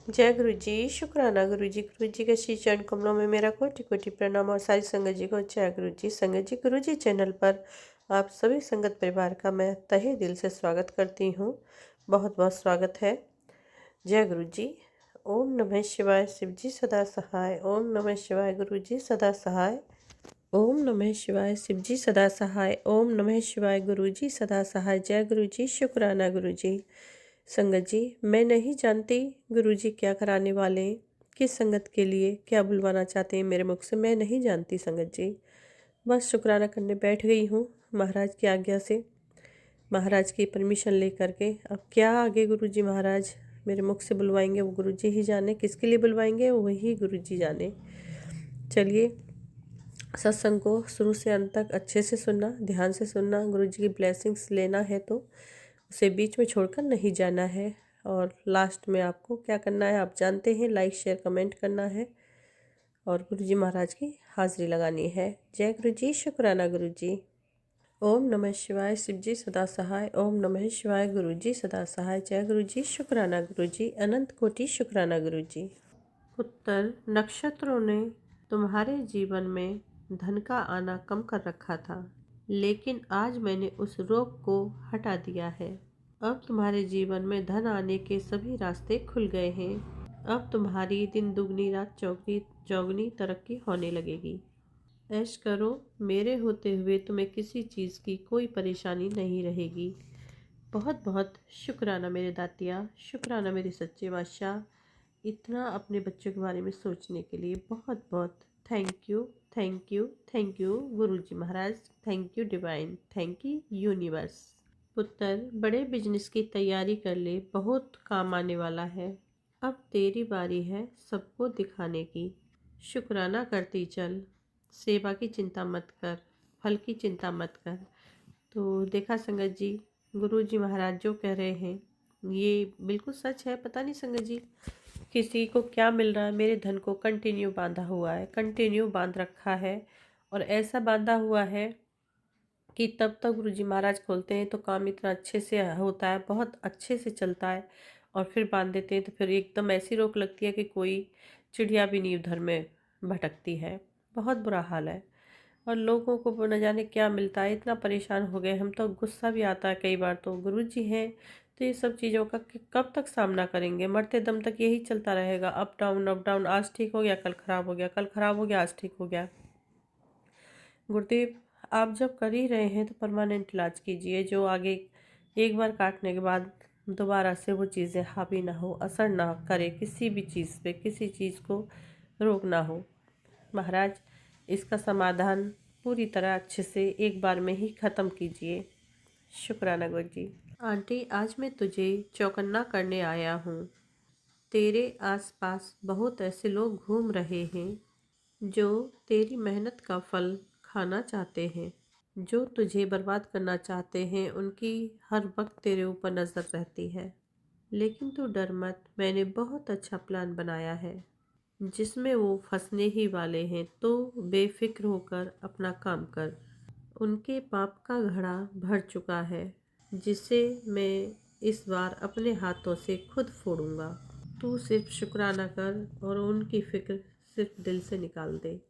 जय गुरु जी। शुक्राना गुरु जी के श्री चरण कमलों में मेरा कोटि कोटि प्रणाम और सारी संगत जी को जय गुरु जी। संगत जी, गुरु जी चैनल पर आप सभी संगत परिवार का मैं तहे दिल से स्वागत करती हूँ। बहुत बहुत स्वागत है। जय गुरु जी। ओम नमः शिवाय। शिव जी सदा सहाय। ओम नमः शिवाय। गुरु जी सदा सहाय। ओम नमः शिवाय। शिव जी सदा सहाय। ओम नमः शिवाय। गुरु जी सदा सहाय। जय गुरु जी। शुक्राना गुरु जी। संगत जी, मैं नहीं जानती गुरु जी क्या कराने वाले हैं, किस संगत के लिए क्या बुलवाना चाहते हैं मेरे मुख से, मैं नहीं जानती संगत जी। बस शुक्राना करने बैठ गई हूँ महाराज की आज्ञा से, महाराज की परमिशन लेकर के। अब क्या आगे गुरु जी महाराज मेरे मुख से बुलवाएंगे वो गुरु जी ही जाने, किसके लिए बुलवाएंगे वही गुरु जी जाने। चलिए, सत्संग को शुरू से अंत तक अच्छे से सुनना, ध्यान से सुनना। गुरु जी की ब्लेसिंग्स लेना है तो उसे बीच में छोड़कर नहीं जाना है। और लास्ट में आपको क्या करना है आप जानते हैं, लाइक शेयर कमेंट करना है और गुरु जी महाराज की हाजिरी लगानी है। जय गुरु जी। शुक्राना गुरु जी। ओम नमः शिवाय। शिव जी सदा सहाय। ओम नमः शिवाय। गुरु जी सदा सहाय। जय गुरु जी। शुक्राना गुरु जी। अनंत कोटि शुक्राना गुरु जी। उत्तर नक्षत्रों ने तुम्हारे जीवन में धन का आना कम कर रखा था, लेकिन आज मैंने उस रोक को हटा दिया है। अब तुम्हारे जीवन में धन आने के सभी रास्ते खुल गए हैं। अब तुम्हारी दिन दुगनी रात चौगनी तरक्की होने लगेगी। ऐश करो, मेरे होते हुए तुम्हें किसी चीज़ की कोई परेशानी नहीं रहेगी। बहुत बहुत शुक्राना मेरे दातिया, शुक्राना मेरे सच्चे बादशाह, इतना अपने बच्चों के बारे में सोचने के लिए बहुत बहुत thank you, thank you, thank you guru ji Maharaj, thank you divine, thank you universe. पुत्र, बड़े बिजनेस की तैयारी कर ले, बहुत काम आने वाला है। अब तेरी बारी है सबको दिखाने की। शुक्राना करती चल, सेवा की चिंता मत कर, फल की चिंता मत कर। तो देखा संगत जी, गुरु जी महाराज जो कह रहे हैं ये बिल्कुल सच है। पता नहीं संगत जी किसी को क्या मिल रहा है, मेरे धन को कंटिन्यू बांधा हुआ है, कंटिन्यू बांध रखा है। और ऐसा बांधा हुआ है कि तब तक गुरु जी महाराज खोलते हैं तो काम इतना अच्छे से होता है, बहुत अच्छे से चलता है। और फिर बांध देते हैं तो फिर एकदम ऐसी रोक लगती है कि कोई चिड़िया भी नहीं उधर में भटकती है। बहुत बुरा हाल है। और लोगों को न जाने क्या मिलता है, इतना परेशान हो गए हम तो, गुस्सा भी आता है कई बार। तो गुरु जी हैं तो ये सब चीज़ों का कब तक सामना करेंगे, मरते दम तक यही चलता रहेगा, अप डाउन अप डाउन। आज ठीक हो गया कल खराब हो गया, कल खराब हो गया आज ठीक हो गया। गुरुदेव, आप जब कर ही रहे हैं तो परमानेंट इलाज कीजिए, जो आगे एक बार काटने के बाद दोबारा से वो चीज़ें हावी ना हो, असर ना करे किसी भी चीज़ पे, किसी चीज़ को रोक ना हो। महाराज, इसका समाधान पूरी तरह अच्छे से एक बार में ही ख़त्म कीजिए। शुक्राना गुरु जी। आंटी, आज मैं तुझे चौकन्ना करने आया हूँ। तेरे आसपास बहुत ऐसे लोग घूम रहे हैं जो तेरी मेहनत का फल खाना चाहते हैं, जो तुझे बर्बाद करना चाहते हैं। उनकी हर वक्त तेरे ऊपर नज़र रहती है, लेकिन तू डर मत, मैंने बहुत अच्छा प्लान बनाया है जिसमें वो फंसने ही वाले हैं। तो बेफिक्र होकर अपना काम कर। उनके पाप का घड़ा भर चुका है, जिसे मैं इस बार अपने हाथों से खुद फोड़ूंगा। तू सिर्फ शुक्राना कर और उनकी फिक्र सिर्फ दिल से निकाल दे,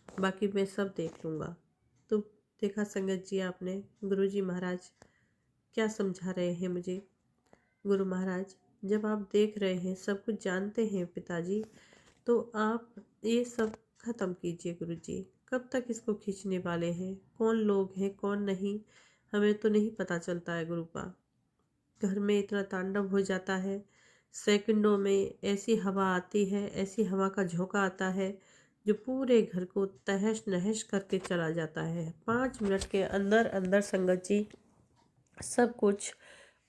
बाकी मैं सब देख लूँगा। तो देखा संगत जी आपने, गुरु जी महाराज क्या समझा रहे हैं मुझे। गुरु महाराज, जब आप देख रहे हैं, सब कुछ जानते हैं पिताजी, तो आप ये सब ख़त्म कीजिए गुरु जी। कब तक इसको खींचने वाले हैं, कौन लोग हैं कौन नहीं, हमें तो नहीं पता चलता है गुरुपा। घर में इतना तांडव हो जाता है, सेकंडों में ऐसी हवा आती है, ऐसी हवा का झोंका आता है जो पूरे घर को तहस नहस करके चला जाता है। 5 मिनट के अंदर अंदर संगत जी सब कुछ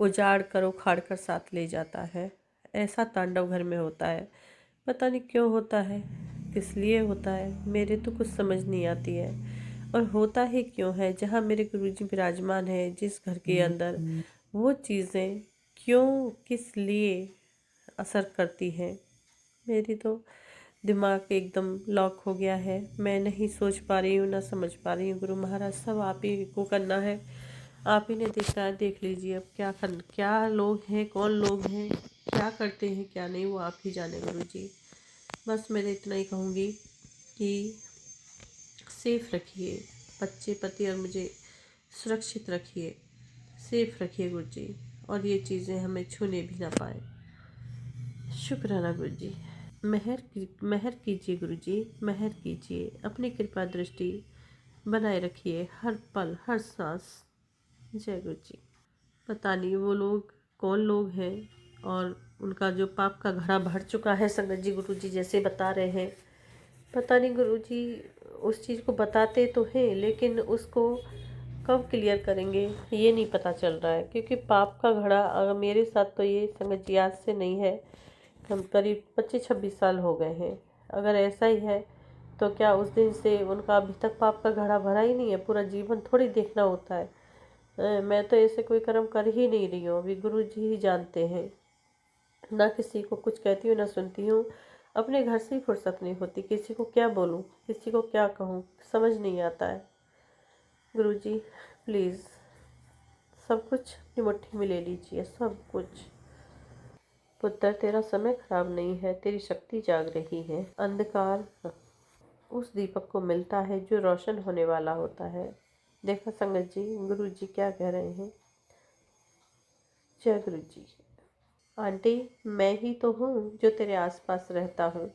उजाड़ कर उखाड़ कर साथ ले जाता है। ऐसा तांडव घर में होता है। पता नहीं क्यों होता है, किस लिए होता है, मेरे तो कुछ समझ नहीं आती है। और होता ही क्यों है, जहाँ मेरे गुरुजी विराजमान है जिस घर के अंदर, वो चीज़ें क्यों किस लिए असर करती हैं। मेरी तो दिमाग एकदम लॉक हो गया है, मैं नहीं सोच पा रही हूँ, ना समझ पा रही हूँ। गुरु महाराज, सब आप ही को करना है, आप ही ने देखना है, देख लीजिए अब क्या लोग हैं कौन लोग हैं क्या करते हैं क्या नहीं वो आप ही जाने गुरुजी। बस मैं इतना ही कहूँगी कि सेफ रखिए बच्चे, पति और मुझे सुरक्षित रखिए, सेफ रखिए गुरुजी, और ये चीज़ें हमें छूने भी ना पाए। शुक्राना गुरुजी। मेहर कीजिए गुरुजी, मेहर कीजिए, अपनी कृपा दृष्टि बनाए रखिए हर पल हर सांस। जय गुरुजी। पता नहीं वो लोग कौन लोग हैं और उनका जो पाप का घड़ा भर चुका है संगत जी, गुरुजी जैसे बता रहे हैं। पता नहीं गुरुजी उस चीज़ को बताते तो हैं लेकिन उसको कब क्लियर करेंगे ये नहीं पता चल रहा है, क्योंकि पाप का घड़ा अगर मेरे साथ तो ये संगत जी आज से नहीं है, हम करीब 25-26 साल हो गए हैं। अगर ऐसा ही है तो क्या उस दिन से उनका अभी तक पाप का घड़ा भरा ही नहीं है? पूरा जीवन थोड़ी देखना होता है। मैं तो ऐसे कोई कर्म कर ही नहीं रही हूँ, अभी गुरु जी ही जानते हैं। ना किसी को कुछ कहती हूँ ना सुनती हूँ, अपने घर से ही फुर्सत नहीं होती, किसी को क्या बोलूँ किसी को क्या कहूँ समझ नहीं आता है। गुरु जी प्लीज़ सब कुछ अपनी मुट्ठी में ले लीजिए, सब कुछ। पुत्र तेरा समय खराब नहीं है, तेरी शक्ति जाग रही है। अंधकार उस दीपक को मिलता है जो रोशन होने वाला होता है। देखा संगत जी गुरु जी क्या कह रहे हैं। जय गुरु जी। आंटी मैं ही तो हूँ जो तेरे आसपास रहता हूँ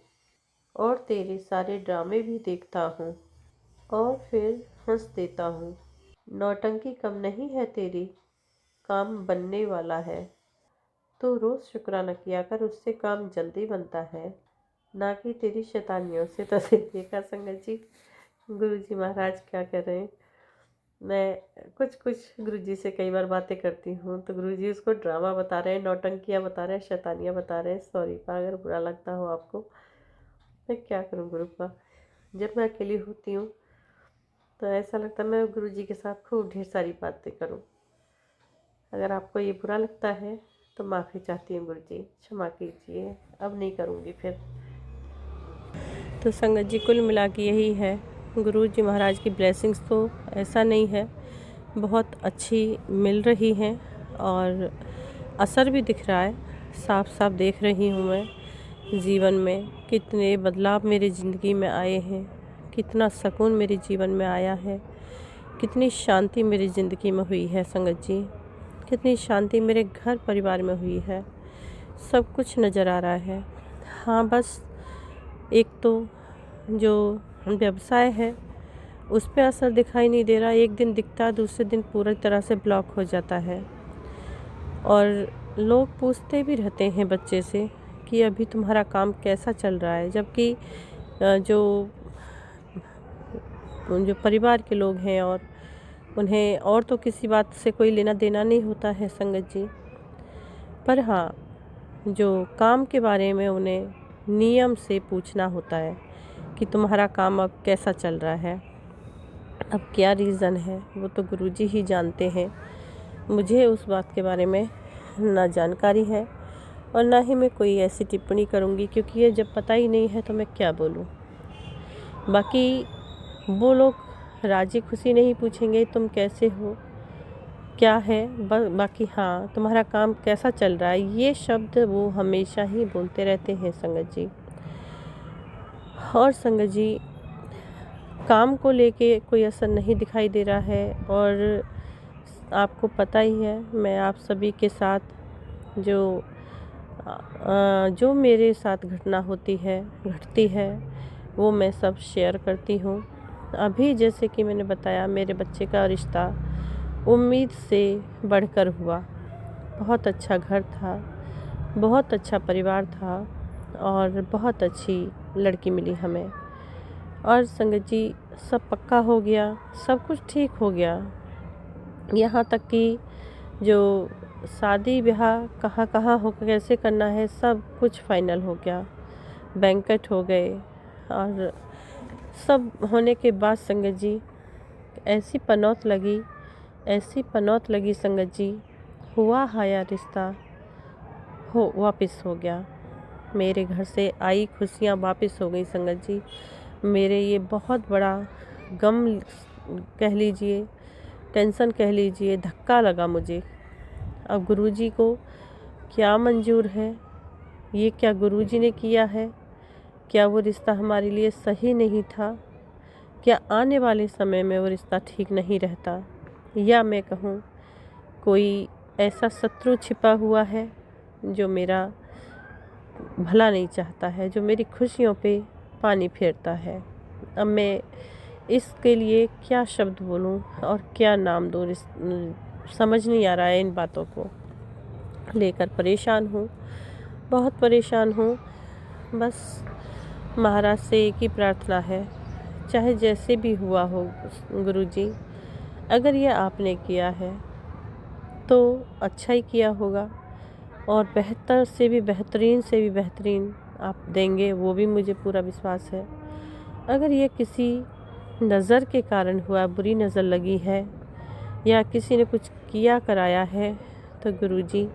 और तेरे सारे ड्रामे भी देखता हूँ और फिर हंस देता हूँ। नौटंकी कम नहीं है तेरी, काम बनने वाला है। तो रोज़ शुक्राना किया कर, उससे काम जल्दी बनता है, ना कि तेरी शैतानियों से। तो देखा संगत जी गुरु जी महाराज क्या कर रहे हैं। मैं कुछ गुरुजी से कई बार बातें करती हूँ तो गुरुजी उसको ड्रामा बता रहे हैं, नौटंकियाँ बता रहे हैं, शैतानियाँ बता रहे हैं। सॉरी पा अगर बुरा लगता हो आपको, मैं क्या करूँ गुरु का। जब मैं अकेली होती हूँ तो ऐसा लगता है मैं गुरुजी के साथ खूब ढेर सारी बातें करूँ। अगर आपको ये बुरा लगता है तो माफ़ी चाहती हूँ गुरुजी, क्षमा कीजिए, अब नहीं करूँगी फिर। तो संगत जी कुल मिला के यही है, गुरु जी महाराज की ब्लेसिंग्स तो ऐसा नहीं है, बहुत अच्छी मिल रही हैं और असर भी दिख रहा है, साफ साफ देख रही हूँ मैं जीवन में कितने बदलाव मेरी ज़िंदगी में आए हैं, कितना सुकून मेरे जीवन में आया है, कितनी शांति मेरी ज़िंदगी में हुई है संगत जी, कितनी शांति मेरे घर परिवार में हुई है। सब कुछ नज़र आ रहा है। हाँ बस एक तो जो व्यवसाय है उस पे असर दिखाई नहीं दे रहा, एक दिन दिखता है दूसरे दिन पूरी तरह से ब्लॉक हो जाता है। और लोग पूछते भी रहते हैं बच्चे से कि अभी तुम्हारा काम कैसा चल रहा है, जबकि जो परिवार के लोग हैं और उन्हें और तो किसी बात से कोई लेना देना नहीं होता है संगत जी। पर हाँ जो काम के बारे में उन्हें नियम से पूछना होता है कि तुम्हारा काम अब कैसा चल रहा है, अब क्या रीज़न है, वो तो गुरुजी ही जानते हैं। मुझे उस बात के बारे में ना जानकारी है और ना ही मैं कोई ऐसी टिप्पणी करूँगी, क्योंकि ये जब पता ही नहीं है तो मैं क्या बोलूँ। बाकी वो लोग राजी खुशी नहीं पूछेंगे तुम कैसे हो क्या है, बाकी हाँ तुम्हारा काम कैसा चल रहा है, ये शब्द वो हमेशा ही बोलते रहते हैं संगत जी। और संगत जी काम को लेके कोई असर नहीं दिखाई दे रहा है और आपको पता ही है मैं आप सभी के साथ जो मेरे साथ घटना घटती है वो मैं सब शेयर करती हूँ। अभी जैसे कि मैंने बताया मेरे बच्चे का रिश्ता उम्मीद से बढ़कर हुआ, बहुत अच्छा घर था, बहुत अच्छा परिवार था और बहुत अच्छी लड़की मिली हमें। और संगत जी सब पक्का हो गया, सब कुछ ठीक हो गया, यहाँ तक कि जो शादी ब्याह कहाँ कहाँ हो कैसे करना है सब कुछ फाइनल हो गया, बैंकेट हो गए। और सब होने के बाद संगत जी ऐसी पनौत लगी संगत जी, हुआ हाया रिश्ता वापस हो गया, मेरे घर से आई खुशियाँ वापस हो गई संगत जी। मेरे ये बहुत बड़ा गम कह लीजिए, टेंशन कह लीजिए, धक्का लगा मुझे। अब गुरुजी को क्या मंजूर है ये क्या गुरुजी ने किया है? क्या वो रिश्ता हमारे लिए सही नहीं था? क्या आने वाले समय में वो रिश्ता ठीक नहीं रहता? या मैं कहूँ कोई ऐसा शत्रु छिपा हुआ है जो मेरा भला नहीं चाहता है, जो मेरी खुशियों पे पानी फेरता है। अब मैं इसके लिए क्या शब्द बोलूं और क्या नाम दूं, समझ नहीं आ रहा है। इन बातों को लेकर परेशान हूँ, बहुत परेशान हूँ। बस महाराज से एक ही प्रार्थना है, चाहे जैसे भी हुआ हो गुरुजी, अगर ये आपने किया है तो अच्छा ही किया होगा, और बेहतर से भी बेहतरीन आप देंगे, वो भी मुझे पूरा विश्वास है। अगर ये किसी नज़र के कारण हुआ, बुरी नज़र लगी है, या किसी ने कुछ किया कराया है, तो गुरुजी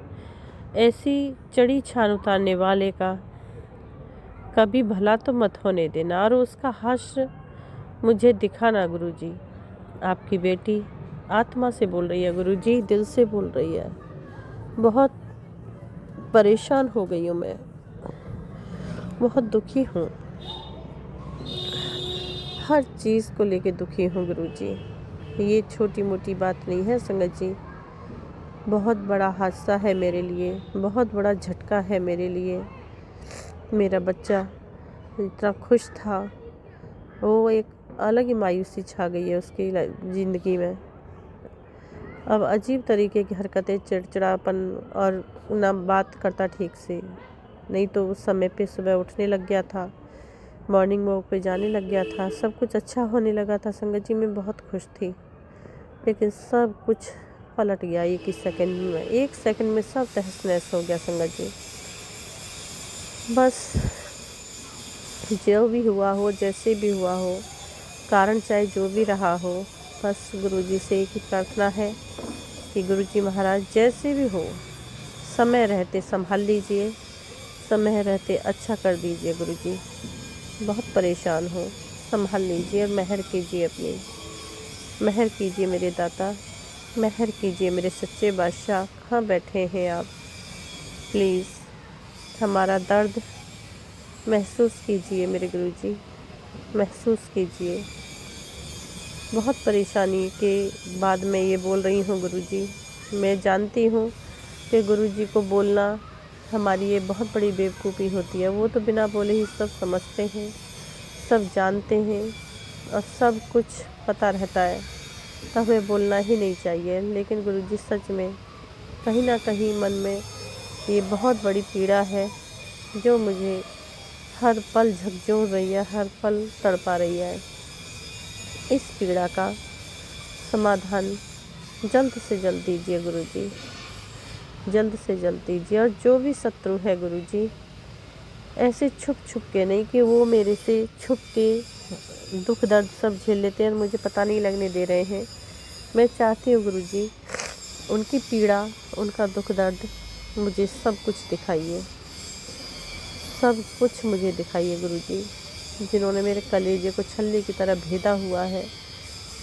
ऐसी चढ़ी छान उतारने वाले का कभी भला तो मत होने देना, और उसका हश्र मुझे दिखाना गुरुजी। आपकी बेटी आत्मा से बोल रही है गुरुजी, दिल से बोल रही है। बहुत परेशान हो गई हूँ मैं, बहुत दुखी हूँ, हर चीज़ को लेके दुखी हूँ गुरुजी। ये छोटी मोटी बात नहीं है संगत जी, बहुत बड़ा हादसा है मेरे लिए, बहुत बड़ा झटका है मेरे लिए। मेरा बच्चा इतना खुश था, वो एक अलग ही मायूसी छा गई है उसकी ज़िंदगी में। अब अजीब तरीके की हरकतें, चिड़चिड़ापन, और ना बात करता ठीक से। नहीं तो उस समय पे सुबह उठने लग गया था, मॉर्निंग वॉक पे जाने लग गया था, सब कुछ अच्छा होने लगा था संगत जी। मैं बहुत खुश थी, लेकिन सब कुछ पलट गया एक ही सेकंड में। एक सेकंड में सब तहस नहस हो गया संगत जी। बस जो भी हुआ हो, जैसे भी हुआ हो, कारण चाहे जो भी रहा हो, बस गुरुजी से एक ही प्रार्थना है कि गुरुजी महाराज जैसे भी हो, समय रहते संभाल लीजिए, समय रहते अच्छा कर दीजिए गुरुजी। बहुत परेशान हो, संभाल लीजिए और मेहर कीजिए, अपनी मेहर कीजिए मेरे दाता, मेहर कीजिए मेरे सच्चे बादशाह। कहाँ बैठे हैं आप? प्लीज़ हमारा दर्द महसूस कीजिए मेरे गुरुजी, महसूस कीजिए। बहुत परेशानी के बाद मैं ये बोल रही हूँ गुरुजी। मैं जानती हूँ कि गुरुजी को बोलना हमारी ये बहुत बड़ी बेवकूफ़ी होती है। वो तो बिना बोले ही सब समझते हैं, सब जानते हैं, और सब कुछ पता रहता है, तो हमें बोलना ही नहीं चाहिए। लेकिन गुरुजी सच में कहीं ना कहीं मन में ये बहुत बड़ी पीड़ा है, जो मुझे हर पल झकझोर रही है, हर पल तड़पा रही है। इस पीड़ा का समाधान जल्द से जल्द दीजिए गुरुजी, जल्द से जल्द दीजिए। और जो भी शत्रु है गुरुजी, ऐसे छुप छुप के नहीं कि वो मेरे से छुप के दुख दर्द सब झेल लेते हैं और मुझे पता नहीं लगने दे रहे हैं। मैं चाहती हूँ गुरुजी, उनकी पीड़ा, उनका दुख दर्द मुझे सब कुछ दिखाइए, सब कुछ मुझे दिखाइए गुरुजी। जिन्होंने मेरे कलेजे को छल्ले की तरह भेदा हुआ है,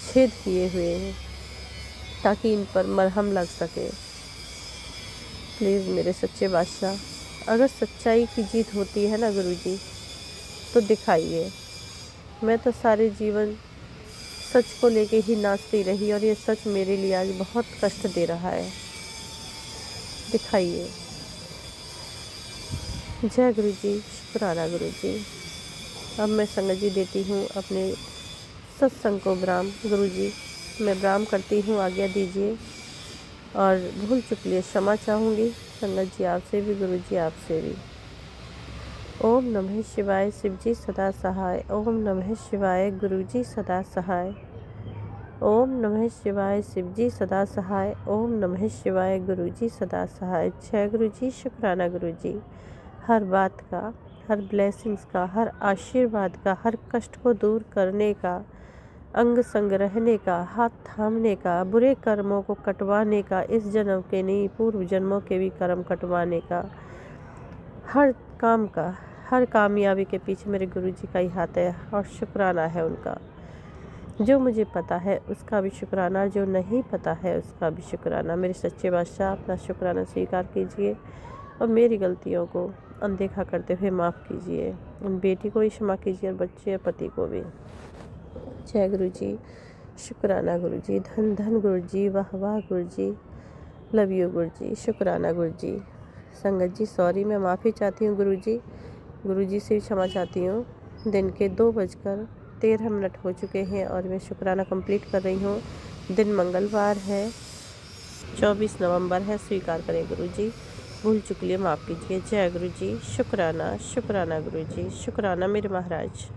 छेद किए हुए हैं, ताकि इन पर मरहम लग सके। प्लीज़ मेरे सच्चे बादशाह, अगर सच्चाई की जीत होती है ना गुरुजी, तो दिखाइए। मैं तो सारे जीवन सच को लेके ही नाचती रही, और ये सच मेरे लिए आज बहुत कष्ट दे रहा है। दिखाइए। जय गुरुजी, शुक्राना गुरुजी। अब मैं संगत जी देती हूँ अपने सत्संग को विराम। गुरुजी मैं विराम करती हूँ, आज्ञा दीजिए, और भूल चुक लिए क्षमा चाहूँगी संगत जी आपसे भी, गुरुजी आपसे भी। ओम नमः शिवाय, शिवजी सदा सहाय। ओम नमः शिवाय, गुरुजी सदा सहाय। ओम नमः शिवाय, शिवजी सदा सहाय। ओम नमः शिवाय, गुरुजी सदा सहाय। जय गुरुजी, शुक्राना गुरुजी। हर बात का, हर ब्लेसिंग्स का, हर आशीर्वाद का, हर कष्ट को दूर करने का, अंग संग रहने का, हाथ थामने का, बुरे कर्मों को कटवाने का, इस जन्म के नहीं पूर्व जन्मों के भी कर्म कटवाने का, हर काम का, हर कामयाबी के पीछे मेरे गुरुजी का ही हाथ है, और शुक्राना है उनका। जो मुझे पता है उसका भी शुक्राना, जो नहीं पता है उसका भी शुक्राना। मेरे सच्चे बादशाह अपना शुक्राना स्वीकार कीजिए, और मेरी गलतियों को अनदेखा करते हुए माफ़ कीजिए। उन बेटी को भी क्षमा कीजिए और बच्चे और पति को भी। जय गुरु जी, शुक्राना गुरु जी, धन धन गुरु जी, वाह वाह गुरु जी, लव यू गुरु जी, शुक्राना गुरु जी। संगत जी सॉरी, मैं माफ़ी चाहती हूँ गुरु जी से भी क्षमा चाहती हूँ। दिन के 2:13 हो चुके हैं और मैं शुक्राना कंप्लीट कर रही हूँ। दिन मंगलवार है, 24 नवंबर है। स्वीकार करें गुरु जी, भूल चुकी है माफ़ कीजिए। जय गुरु जी, शुक्राना शुक्राना गुरु जी, शुक्राना मेरे महाराज।